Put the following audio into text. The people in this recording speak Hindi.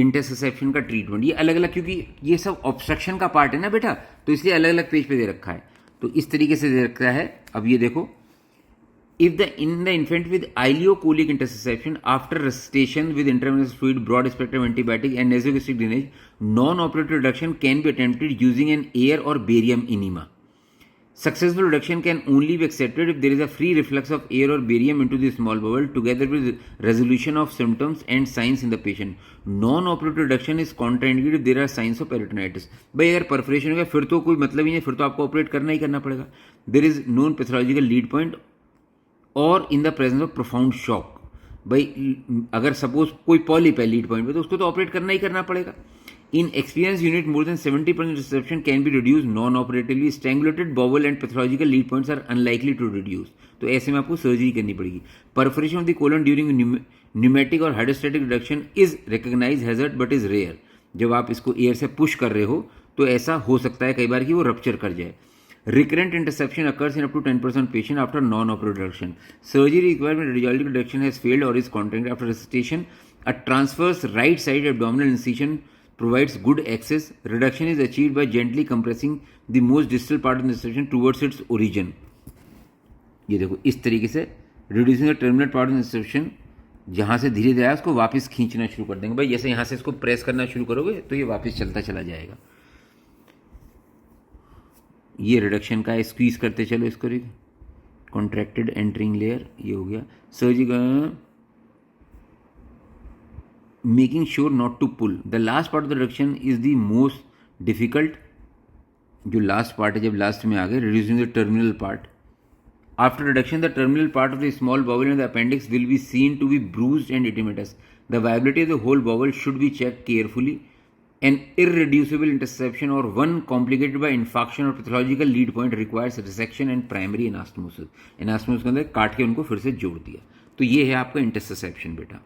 इंटरसेप्शन का ट्रीटमेंट, ये अलग अलग, क्योंकि ये सब ऑब्स्ट्रक्शन का पार्ट है ना बेटा, तो इसलिए अलग अलग पेज पे दे रखा है। तो इस तरीके से दे रखा है। अब ये देखो, if the in the infant with ileocholic interception after resuscitation with intravenous fluid, broad spectrum antibiotic and nasogastric drainage, non-operative reduction can be attempted using an air or barium enema. Successful reduction can only be accepted if there is a free reflux of air or barium into the small bowel together with resolution of symptoms and signs in the patient. Non-operative reduction is contraindicated if there are signs of peritonitis. भाई अगर परफोरेशन हो गया फिर तो कोई मतलब ही नहीं, फिर तो आपको ऑपरेट करना ही करना पड़ेगा. There is known pathological lead point और in the presence of profound shock. भाई अगर सपोज कोई पॉलिप है लीड पॉइंट पे तो उसको तो ऑपरेट करना ही करना पड़ेगा. In experience unit more than 70% reception can be reduce non operatively. Strangulated bowel and pathological lead points are unlikely to reduce. तो ऐसे में आपको सर्जरी करनी पड़ेगी. Perforation of the colon during pneumatic और hydrostatic reduction is recognise hazard but is rare. जब आप इसको एयर से पुश कर रहे हो तो ऐसा हो सकता है कई बार कि वो रप्चर कर जाए. Recurrent interception occurs in up to 10% patient after non-operative reduction. Surgery required when radiological reduction has failed or is contracted after resuscitation. A transverse right side abdominal incision provides good access. Reduction is achieved by gently compressing the most distal part of the interception towards its origin. ये देखो इस तरीके से reducing the terminal part of the interception, जहाँ से धीरे धीरे उसको वापस खींचना शुरू कर देंगे. भाई जैसे यहाँ से इसको प्रेस करना शुरू करोगे तो ये वापस चलता चला जाएगा. ये रिडक्शन का है. स्क्वीज करते चलो इसको. कॉन्ट्रैक्टेड एंटरिंग लेयर ये हो गया. Surgical making sure not to pull. The last part of the reduction is the most difficult. जो लास्ट पार्ट है, जब लास्ट में आ गए, reducing the terminal part. After reduction the terminal part of the small bowel and the appendix will be seen to be bruised and oedematous. The viability of the whole bowel should be check carefully. An irreducible interception or one complicated by infarction or pathological lead point requires resection and primary anastomosis. Anastomosis के अंदर काट के उनको फिर से जोड़ दिया. तो ये है आपका इंटरसेप्शन बेटा.